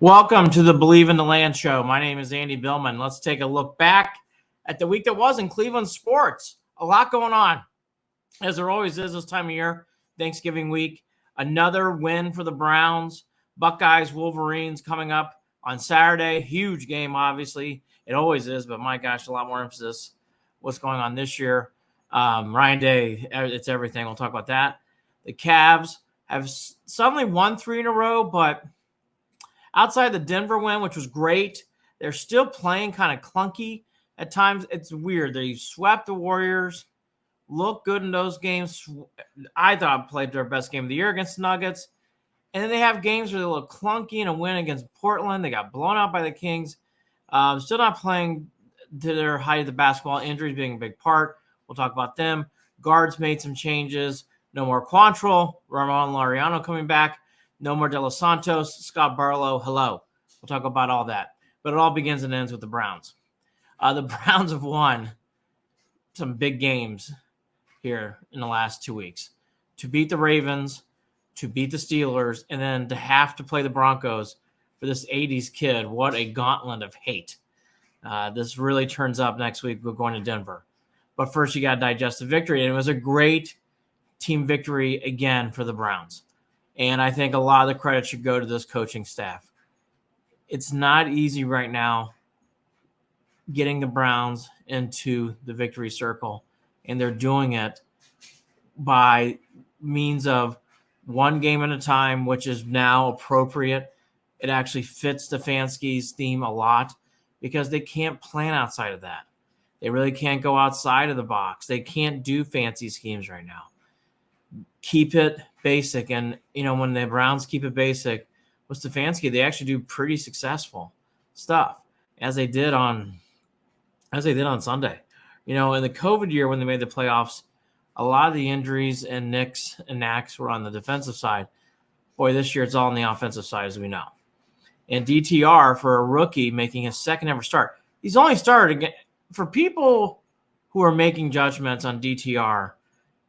Welcome to the Believe in the Land show. My name is Andy Billman. Let's take a look back at the week that was in Cleveland sports. A lot going on, as there always is this time of year. Thanksgiving week, another win for the Browns. Buckeyes, Wolverines coming up on Saturday. Huge game, obviously. It always is, but my gosh, a lot more emphasis. What's going on this year? Ryan Day, it's everything. We'll talk about that. The Cavs have suddenly won 3 in a row, but outside the Denver win, which was great, they're still playing kind of clunky at times. It's weird. They swept the Warriors, looked good in those games. I thought played their best game of the year against the Nuggets. And then they have games where they look clunky in a win against Portland. They got blown out by the Kings. Still not playing to their height of the basketball. Injuries being a big part. We'll talk about them. Guards made some changes. No more Quantrill. Ramon Laureano coming back. No more De Los Santos, Scott Barlow, hello. We'll talk about all that. But it all begins and ends with the Browns. The Browns have won some big games here in the last 2 weeks. To beat the Ravens, to beat the Steelers, and then to have to play the Broncos for this 80s kid. What a gauntlet of hate. This really turns up next week. We're going to Denver. But first, you got to digest the victory. And it was a great team victory again for the Browns. And I think a lot of the credit should go to this coaching staff. It's not easy right now getting the Browns into the victory circle, and they're doing it by means of one game at a time, which is now appropriate. It actually fits Stefanski's theme a lot because they can't plan outside of that. They really can't go outside of the box. They can't do fancy schemes right now. Keep it basic. And, when the Browns keep it basic with Stefanski, they actually do pretty successful stuff as they did on Sunday. In the COVID year when they made the playoffs, a lot of the injuries and nicks and knacks were on the defensive side. Boy, this year it's all on the offensive side, as we know. And DTR, for a rookie making his second ever start, he's only started again. For people who are making judgments on DTR,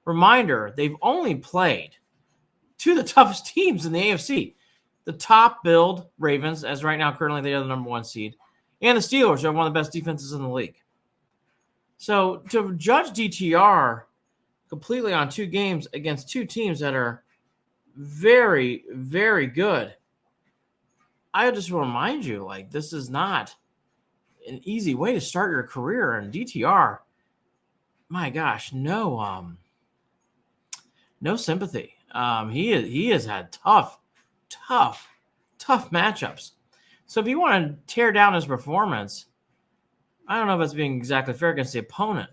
reminder, they've only played two of the toughest teams in the AFC. The top build Ravens, as right now currently they are the number 1 seed, and the Steelers are one of the best defenses in the league. So to judge DTR completely on 2 games against 2 teams that are very, very good, I just want to remind you, this is not an easy way to start your career. And DTR, my gosh, no sympathy. He has had tough matchups. So if you want to tear down his performance, I don't know if it's being exactly fair against the opponent.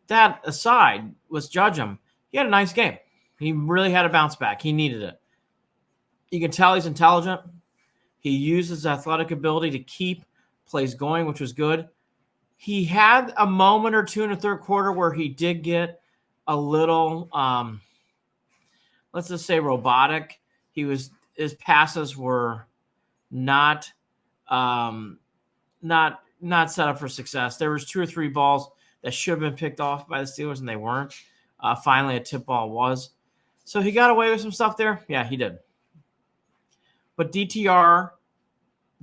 That aside, let's judge him. He had a nice game. He really had a bounce back. He needed it. You can tell he's intelligent. He used his athletic ability to keep plays going, which was good. He had a moment or two in the third quarter where he did get a little, let's just say, robotic. His passes were not set up for success. There was 2 or 3 balls that should have been picked off by the Steelers, and they weren't. Finally, a tip ball was. So he got away with some stuff there. Yeah, he did. But DTR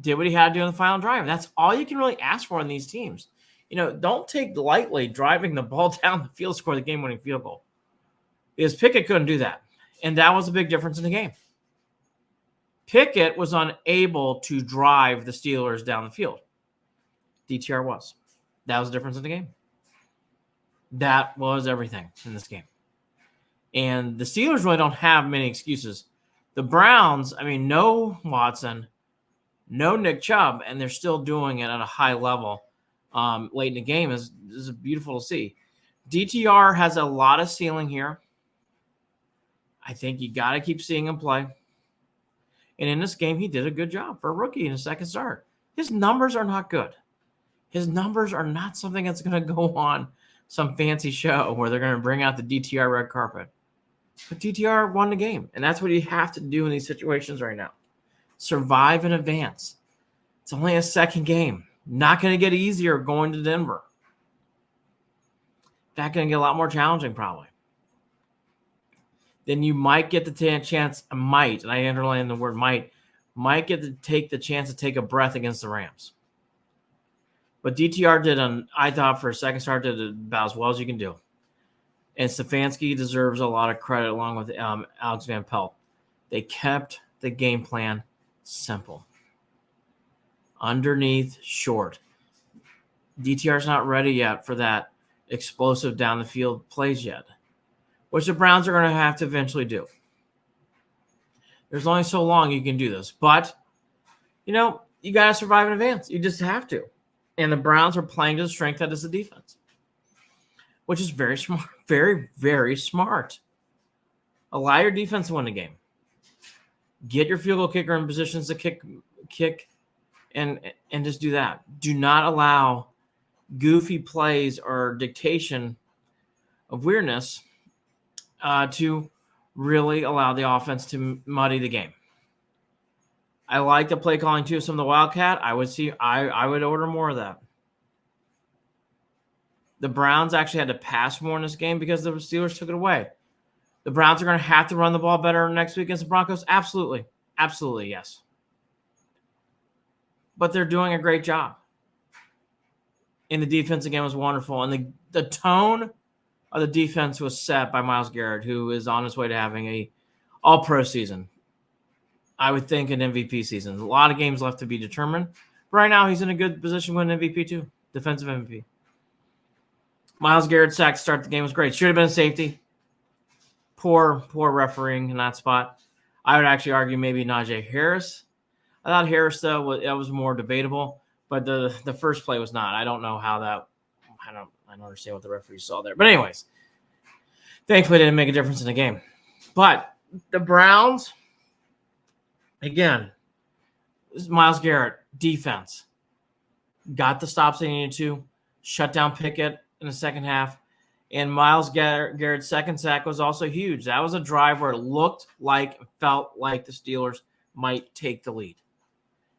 did what he had to do in the final drive. That's all you can really ask for in these teams. Don't take lightly driving the ball down the field, score the game-winning field goal. Because Pickett couldn't do that. And that was a big difference in the game. Pickett was unable to drive the Steelers down the field. DTR was. That was the difference in the game. That was everything in this game. And the Steelers really don't have many excuses. The Browns, no Watson, no Nick Chubb, and they're still doing it at a high level late in the game is beautiful to see. DTR has a lot of ceiling here. I think you got to keep seeing him play. And in this game, he did a good job for a rookie in his second start. His numbers are not good. His numbers are not something that's going to go on some fancy show where they're going to bring out the DTR red carpet. But DTR won the game, and that's what you have to do in these situations right now. Survive and advance. It's only a second game. Not going to get easier going to Denver. That's going to get a lot more challenging probably. Then you might get the chance, and I underline the word might, might get to take the chance to take a breath against the Rams. But DTR did, I thought, for a second start, did about as well as you can do. And Stefanski deserves a lot of credit along with Alex Van Pelt. They kept the game plan simple. Underneath, short. DTR's not ready yet for that explosive down the field plays yet, which the Browns are going to have to eventually do. There's only so long you can do this. But, you got to survive in advance. You just have to. And the Browns are playing to the strength that is the defense, which is very smart. Very, very smart. Allow your defense to win the game. Get your field goal kicker in positions to kick and just do that. Do not allow goofy plays or dictation of weirdness to really allow the offense to muddy the game. I like the play calling too. Some of the Wildcat, I would order more of that. The Browns actually had to pass more in this game because the Steelers took it away. The Browns are going to have to run the ball better next week against the Broncos. Absolutely. Absolutely, yes. But they're doing a great job. And the defense again was wonderful. And the tone of the defense was set by Myles Garrett, who is on his way to having a all-pro season. I would think an MVP season. A lot of games left to be determined. But right now, he's in a good position to win MVP too. Defensive MVP. Myles Garrett's sack to start the game was great. Should have been a safety. Poor refereeing in that spot. I would actually argue maybe Najee Harris. I thought Harris, though, that was more debatable. But the first play was not. I don't know how that – I don't understand what the referee saw there. But anyways, thankfully it didn't make a difference in the game. But the Browns, again, Myles Garrett, defense, got the stops they needed to, shut down Pickett in the second half. And Myles Garrett's second sack was also huge. That was a drive where it looked like, felt like the Steelers might take the lead.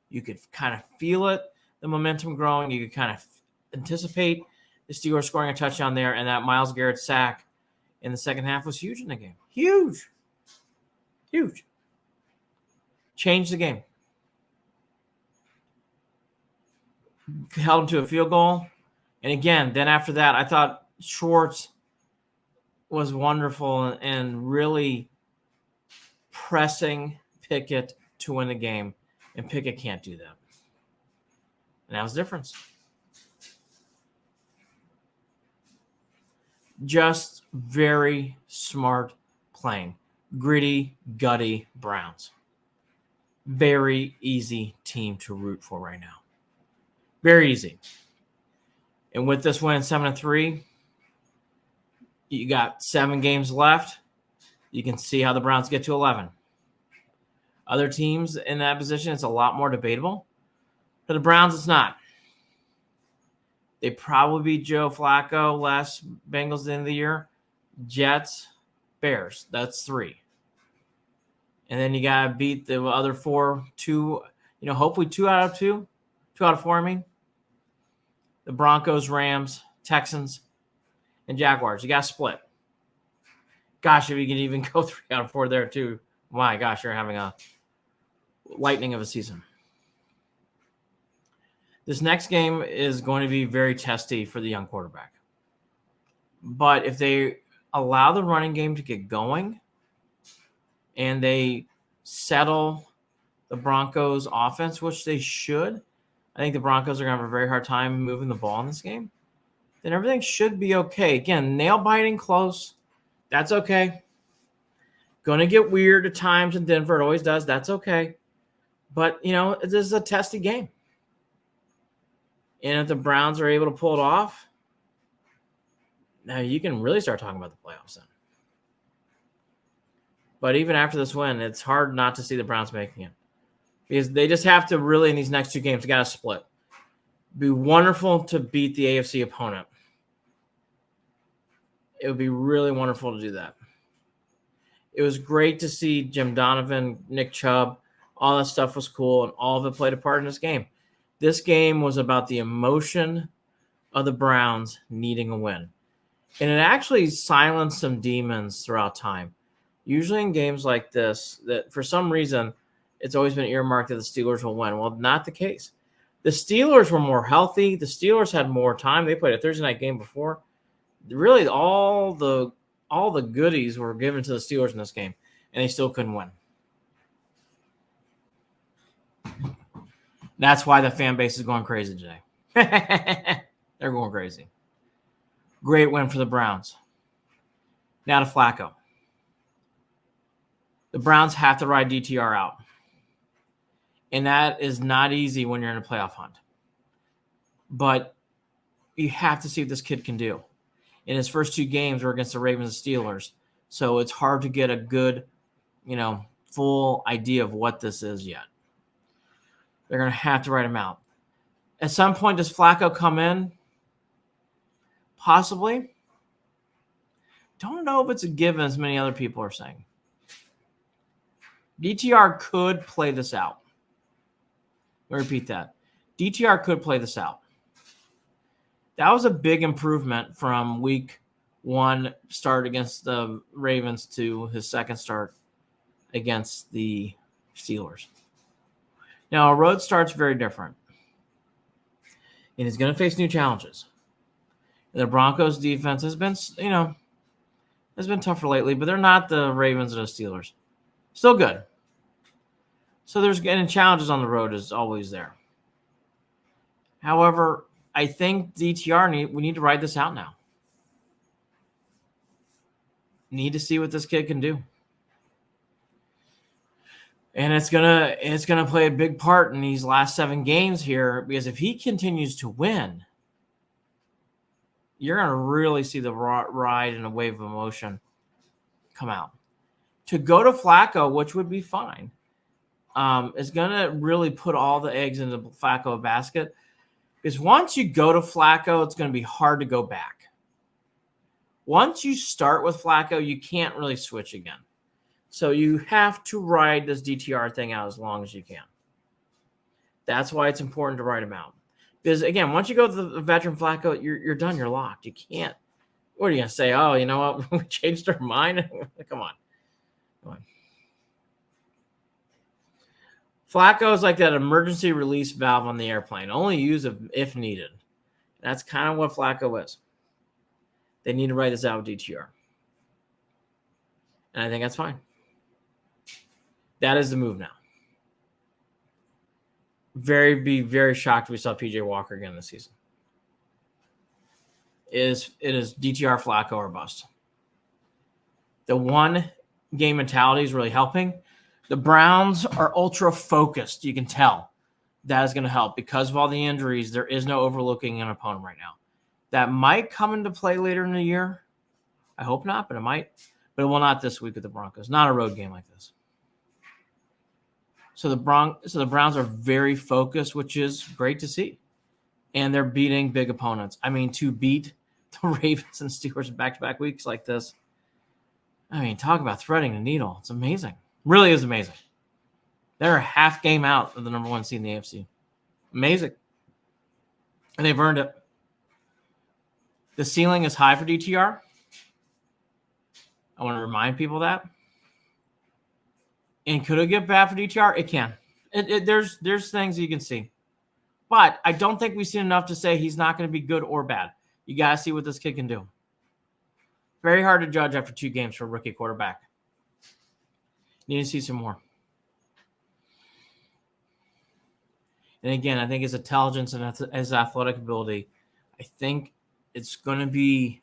You could kind of feel it, the momentum growing. You could kind of anticipate the Steelers scoring a touchdown there, and that Myles Garrett sack in the second half was huge in the game. Huge. Huge. Changed the game. Held him to a field goal. And again, then after that, I thought Schwartz was wonderful and really pressing Pickett to win the game, and Pickett can't do that. And that was the difference. Just very smart playing. Gritty, gutty Browns. Very easy team to root for right now. Very easy. And with this win, 7-3, you got 7 games left. You can see how the Browns get to 11. Other teams in that position, it's a lot more debatable. For the Browns, it's not. They probably beat Joe Flacco, last Bengals at the end of the year. Jets, Bears. That's 3. And then you got to beat the other 4, 2, hopefully 2 out of 2. 2 out of 4, I mean. The Broncos, Rams, Texans, and Jaguars. You got to split. Gosh, if you can even go 3 out of 4 there too. My gosh, you're having a lightning of a season. This next game is going to be very testy for the young quarterback. But if they allow the running game to get going and they settle the Broncos offense, which they should, I think the Broncos are going to have a very hard time moving the ball in this game, then everything should be okay. Again, nail-biting close. That's okay. Going to get weird at times in Denver. It always does. That's okay. But, this is a testy game. And if the Browns are able to pull it off, now you can really start talking about the playoffs then. But even after this win, it's hard not to see the Browns making it. Because they just have to really, in these next 2 games, they got to split. It'd be wonderful to beat the AFC opponent. It would be really wonderful to do that. It was great to see Jim Donovan, Nick Chubb. All that stuff was cool, and all of it played a part in this game. This game was about the emotion of the Browns needing a win. And it actually silenced some demons throughout time. Usually in games like this, that for some reason, it's always been earmarked that the Steelers will win. Well, not the case. The Steelers were more healthy. The Steelers had more time. They played a Thursday night game before. Really, all the goodies were given to the Steelers in this game, and they still couldn't win. That's why the fan base is going crazy today. They're going crazy. Great win for the Browns. Now to Flacco. The Browns have to ride DTR out. And that is not easy when you're in a playoff hunt. But you have to see what this kid can do. In his first 2 games were against the Ravens and Steelers. So it's hard to get a good, full idea of what this is yet. They're going to have to write him out. At some point, does Flacco come in? Possibly. Don't know if it's a given, as many other people are saying. DTR could play this out. Let me repeat that. DTR could play this out. That was a big improvement from week 1 start against the Ravens to his second start against the Steelers. Now, a road start's very different. And he's going to face new challenges. And the Broncos defense has been, has been tougher lately, but they're not the Ravens or the Steelers. Still good. So there's getting challenges on the road is always there. However, I think DTR we need to ride this out now. Need to see what this kid can do. And it's gonna play a big part in these last 7 games here, because if he continues to win, you're gonna really see the ride and a wave of emotion come out. To go to Flacco, which would be fine, is gonna really put all the eggs into the Flacco basket. Because once you go to Flacco, it's gonna be hard to go back. Once you start with Flacco, you can't really switch again. So you have to ride this DTR thing out as long as you can. That's why it's important to ride him out. Because, again, once you go to the veteran Flacco, you're done. You're locked. You can't. What are you going to say? Oh, you know what? We changed our mind? Come on. Flacco is like that emergency release valve on the airplane. Only use if needed. That's kind of what Flacco is. They need to write this out with DTR. And I think that's fine. That is the move now. Be very shocked if we saw PJ Walker again this season. It is DTR, Flacco, or bust. The one game mentality is really helping. The Browns are ultra focused. You can tell that is going to help because of all the injuries. There is no overlooking an opponent right now. That might come into play later in the year. I hope not, but it might. But it will not this week with the Broncos. Not a road game like this. So the Browns are very focused, which is great to see. And they're beating big opponents. I mean, to beat the Ravens and Steelers in back-to-back weeks like this, I mean, talk about threading the needle. It's amazing. Really is amazing. They're a half game out of the number 1 seed in the AFC. Amazing. And they've earned it. The ceiling is high for DTR. I want to remind people that. And could it get bad for DTR? It can. There's things you can see. But I don't think we've seen enough to say he's not going to be good or bad. You got to see what this kid can do. Very hard to judge after 2 games for a rookie quarterback. Need to see some more. And again, I think his intelligence and his athletic ability, I think it's going to be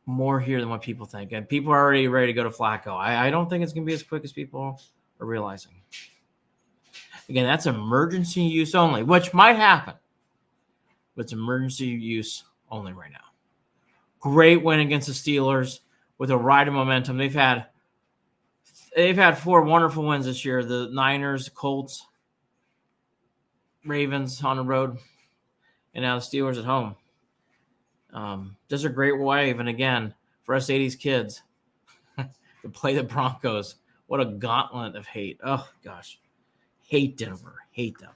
more here than what people think. And people are already ready to go to Flacco. I don't think it's going to be as quick as people are realizing. Again, that's emergency use only, which might happen. But it's emergency use only right now. Great win against the Steelers with a ride of momentum. They've had 4 wonderful wins this year. The Niners, Colts, Ravens on the road, and now the Steelers at home. Just a great wave. And again, for us 80s kids to play the Broncos, what a gauntlet of hate. Oh, gosh. Hate Denver. Hate them.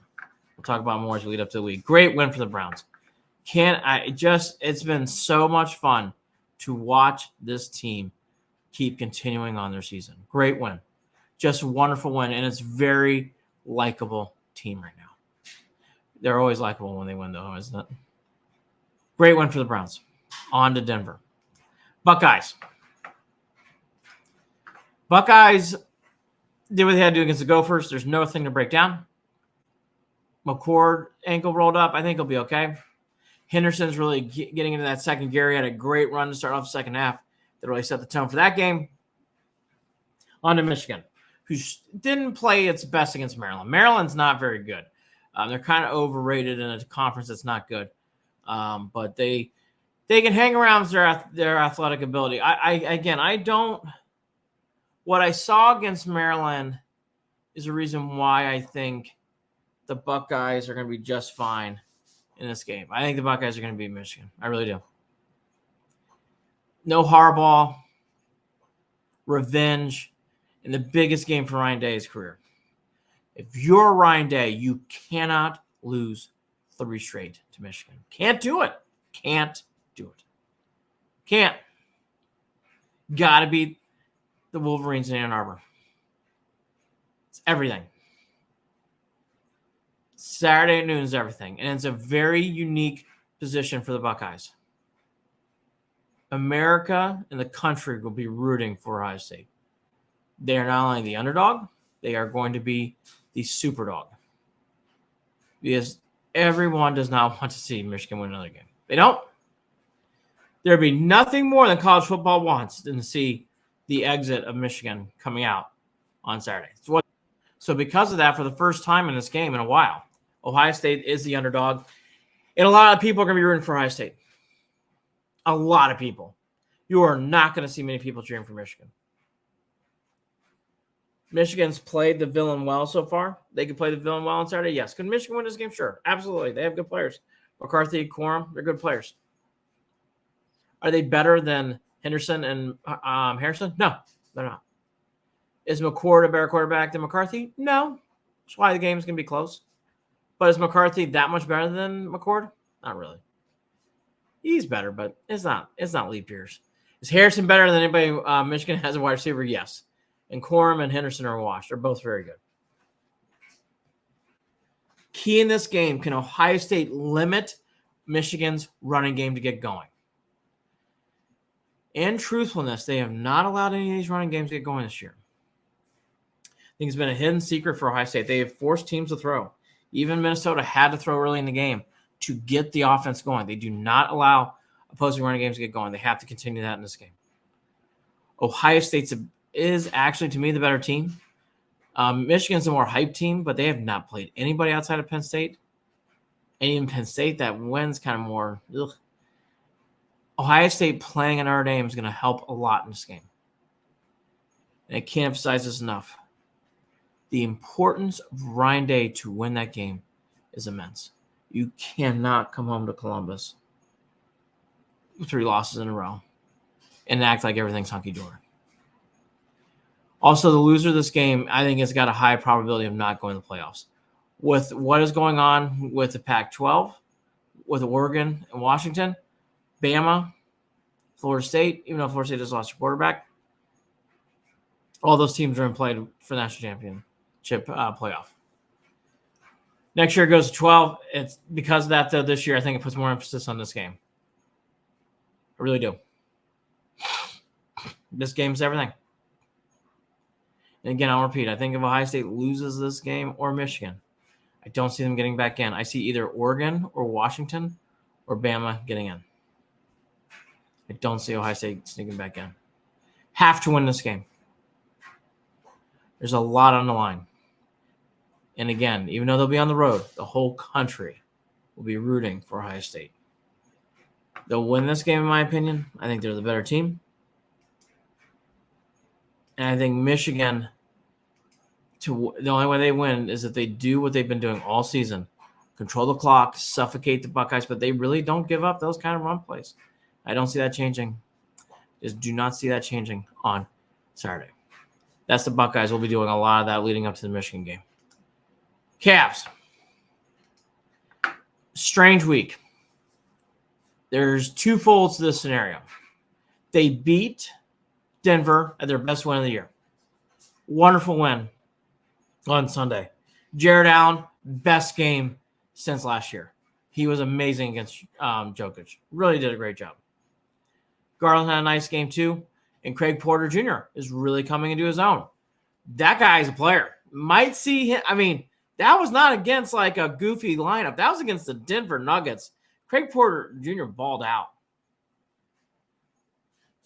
We'll talk about more as we lead up to the week. Great win for the Browns. It's been so much fun to watch this team keep continuing on their season. Great win. Just a wonderful win, and it's very likable team right now. They're always likable when they win, though, isn't it? Great win for the Browns. On to Denver. Buckeyes. Buckeyes did what they had to do against the Gophers. There's nothing to break down. McCord ankle rolled up. I think he'll be okay. Henderson's really getting into that second gear. He had a great run to start off the second half that really set the tone for that game. On to Michigan, who didn't play its best against Maryland. Maryland's not very good. They're kind of overrated in a conference that's not good. But they can hang around their athletic ability. What I saw against Maryland is a reason why I think the Buckeyes are going to be just fine in this game. I think the Buckeyes are going to beat Michigan. I really do. No Harbaugh, revenge, and the biggest game for Ryan Day's career. If you're Ryan Day, you cannot lose 3 straight to Michigan. Can't do it. Can't do it. Can't. Got to beat the Wolverines in Ann Arbor. It's everything. Saturday at noon is everything. And it's a very unique position for the Buckeyes. America and the country will be rooting for Ohio State. They are not only the underdog, they are going to be the superdog. Because everyone does not want to see Michigan win another game. They don't. There'd be nothing more than college football wants than to see the exit of Michigan coming out on Saturday. So because of that, for the first time in this game in a while, Ohio State is the underdog. And a lot of people are going to be rooting for Ohio State. A lot of people. You are not going to see many people cheering for Michigan. Michigan's played the villain well so far. They could play the villain well on Saturday. Yes. Could Michigan win this game? Sure. Absolutely. They have good players. McCarthy, Corum, they're good players. Are they better than Henderson and Harrison? No, they're not. Is McCord a better quarterback than McCarthy? No. That's why the game's going to be close. But is McCarthy that much better than McCord? Not really. He's better, but it's not leap years. Is Harrison better than anybody Michigan has a wide receiver? Yes. And Corum and Henderson are washed. They're both very good. Key in this game, can Ohio State limit Michigan's running game to get going? In truthfulness, they have not allowed any of these running games to get going this year. I think it's been a hidden secret for Ohio State. They have forced teams to throw. Even Minnesota had to throw early in the game to get the offense going. They do not allow opposing running games to get going. They have to continue that in this game. Ohio State is actually, to me, the better team. Michigan's a more hyped team, but they have not played anybody outside of Penn State. And even Penn State, that wins kind of more. Ugh. Ohio State playing in Notre Dame is going to help a lot in this game. And I can't emphasize this enough. The importance of Ryan Day to win that game is immense. You cannot come home to Columbus with 3 losses in a row and act like everything's hunky-dory. Also, the loser of this game, I think, has got a high probability of not going to the playoffs. With what is going on with the Pac-12, with Oregon and Washington, Bama, Florida State, even though Florida State has lost a quarterback, all those teams are in play for the national championship playoff. Next year it goes to 12. It's because of that, though, this year I think it puts more emphasis on this game. I really do. This game's everything. And again, I'll repeat, I think if Ohio State loses this game or Michigan, I don't see them getting back in. I see either Oregon or Washington or Bama getting in. I don't see Ohio State sneaking back in. Have to win this game. There's a lot on the line. And again, even though they'll be on the road, the whole country will be rooting for Ohio State. They'll win this game, in my opinion. I think they're the better team. And I think Michigan, the only way they win is if they do what they've been doing all season. Control the clock, suffocate the Buckeyes, but they really don't give up those kind of run plays. I don't see that changing. Just do not see that changing on Saturday. That's the Buckeyes. We'll be doing a lot of that leading up to the Michigan game. Cavs. Strange week. There's 2 folds to this scenario. They beat Denver at their best win of the year. Wonderful win on Sunday. Jared Allen, best game since last year. He was amazing against Jokic. Really did a great job. Garland had a nice game too. And Craig Porter Jr. is really coming into his own. That guy's a player. Might see him. I mean, that was not against like a goofy lineup. That was against the Denver Nuggets. Craig Porter Jr. balled out.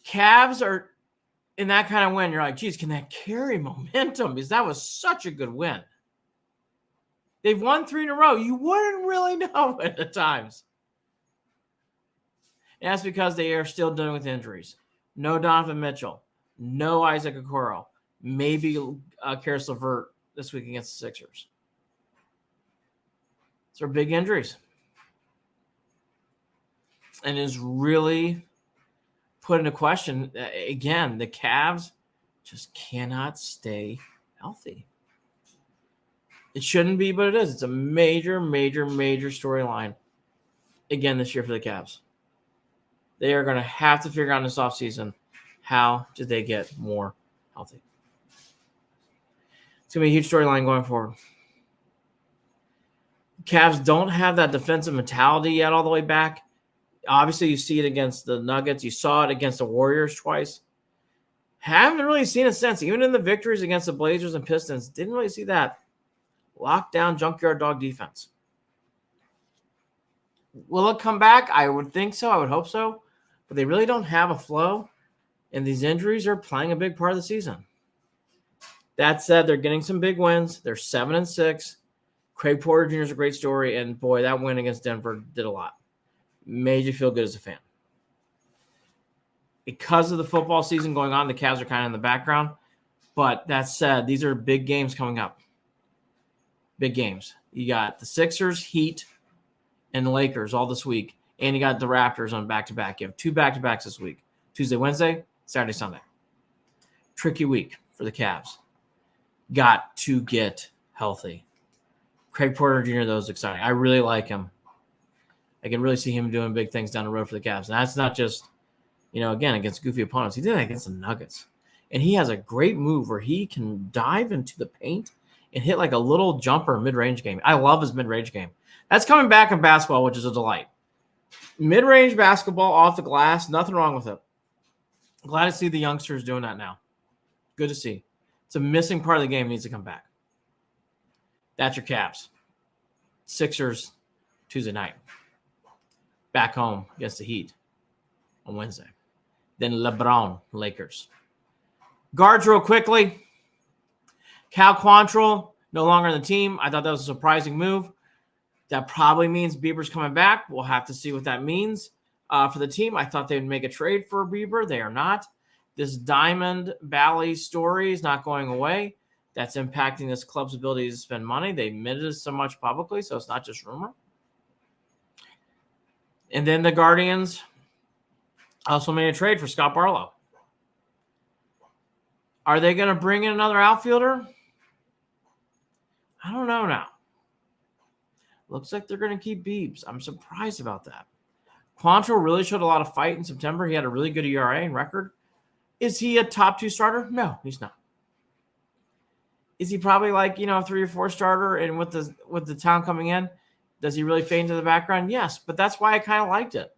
Cavs are in that kind of win. You're like, geez, can that carry momentum? Because that was such a good win. They've won 3 in a row. You wouldn't really know at times. And that's because they are still dealing with injuries. No Donovan Mitchell. No Isaac Okoro. Maybe Karis LeVert this week against the Sixers. These are big injuries. And is really put into question, again, the Cavs just cannot stay healthy. It shouldn't be, but it is. It's a major, major, major storyline again this year for the Cavs. They are going to have to figure out in this offseason how do they get more healthy. It's going to be a huge storyline going forward. Cavs don't have that defensive mentality yet all the way back. Obviously, you see it against the Nuggets. You saw it against the Warriors twice. Haven't really seen it since. Even in the victories against the Blazers and Pistons, didn't really see that lockdown junkyard dog defense. Will it come back? I would think so. I would hope so. But they really don't have a flow, and these injuries are playing a big part of the season. That said, they're getting some big wins. They're 7-6. Craig Porter Jr. is a great story, and boy, that win against Denver did a lot. Made you feel good as a fan. Because of the football season going on, the Cavs are kind of in the background. But that said, these are big games coming up. Big games. You got the Sixers, Heat, and the Lakers all this week. And you got the Raptors on back-to-back. You have 2 back-to-backs this week. Tuesday, Wednesday, Saturday, Sunday. Tricky week for the Cavs. Got to get healthy. Craig Porter Jr., though, is exciting. I really like him. I can really see him doing big things down the road for the Cavs. And that's not just, again, against goofy opponents. He did that against the Nuggets. And he has a great move where he can dive into the paint and hit like a little jumper mid-range game. I love his mid-range game. That's coming back in basketball, which is a delight. Mid-range basketball off the glass, nothing wrong with it. Glad to see the youngsters doing that now. Good to see. It's a missing part of the game. Needs to come back. That's your Cavs. Sixers, Tuesday night. Back home against the Heat on Wednesday. Then LeBron, Lakers. Guards real quickly. Cal Quantrill, no longer on the team. I thought that was a surprising move. That probably means Bieber's coming back. We'll have to see what that means for the team. I thought they would make a trade for Bieber. They are not. This Diamond Valley story is not going away. That's impacting this club's ability to spend money. They admitted it so much publicly, so it's not just rumor. And then the Guardians also made a trade for Scott Barlow. Are they going to bring in another outfielder? I don't know now. Looks like they're going to keep Biebs. I'm surprised about that. Quantrill really showed a lot of fight in September. He had a really good ERA and record. Is he a top 2 starter? No, he's not. Is he probably like, a 3 or 4 starter? And with the talent coming in, does he really fade into the background? Yes, but that's why I kind of liked it.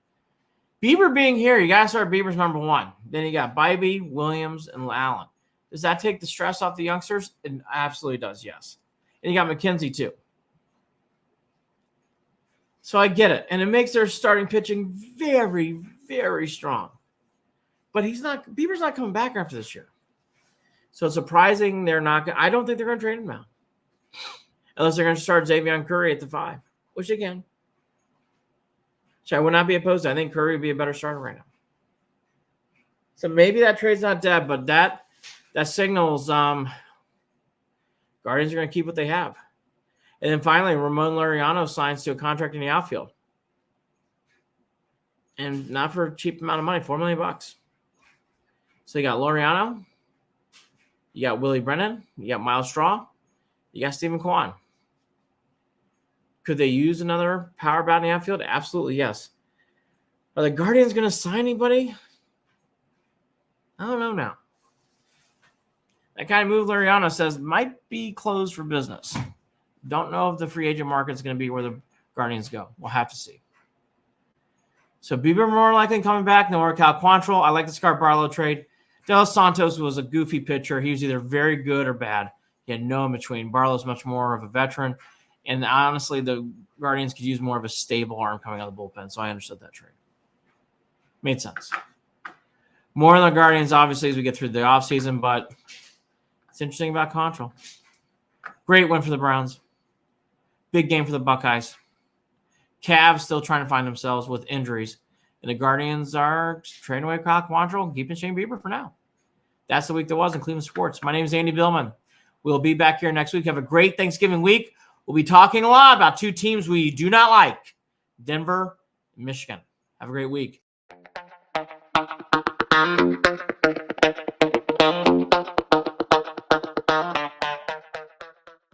Bieber being here, you got to start Bieber's number 1. Then you got Bybee, Williams, and Allen. Does that take the stress off the youngsters? It absolutely does, yes. And you got McKenzie too. So I get it. And it makes their starting pitching very, very strong. But Bieber's not coming back after this year. So it's surprising they're not – I don't think they're going to trade him now. Unless they're going to start Xavier Curry at the 5. Which, again, I would not be opposed to. I think Curry would be a better starter right now. So maybe that trade's not dead, but that signals Guardians are going to keep what they have. And then finally, Ramon Laureano signs to a contract in the outfield. And not for a cheap amount of money, $4 million. So you got Laureano, you got Willie Brennan, you got Miles Straw, you got Stephen Kwan. Could they use another power bat in the outfield? Absolutely, yes. Are the Guardians going to sign anybody? I don't know now. That kind of move, Lariano says, might be closed for business. Don't know if the free agent market is going to be where the Guardians go. We'll have to see. So Bieber more likely coming back. No more Cal Quantrill. I like the Scar Barlow trade. De Los Santos was a goofy pitcher. He was either very good or bad. He had no in between. Barlow's much more of a veteran. And honestly, the Guardians could use more of a stable arm coming out of the bullpen. So I understood that trade. Made sense. More on the Guardians, obviously, as we get through the offseason, but it's interesting about Quantrill. Great win for the Browns. Big game for the Buckeyes. Cavs still trying to find themselves with injuries. And the Guardians are trading away Kyle Quantrill and keeping Shane Bieber for now. That's the week that was in Cleveland sports. My name is Andy Billman. We'll be back here next week. Have a great Thanksgiving week. We'll be talking a lot about two teams we do not like, Denver and Michigan. Have a great week.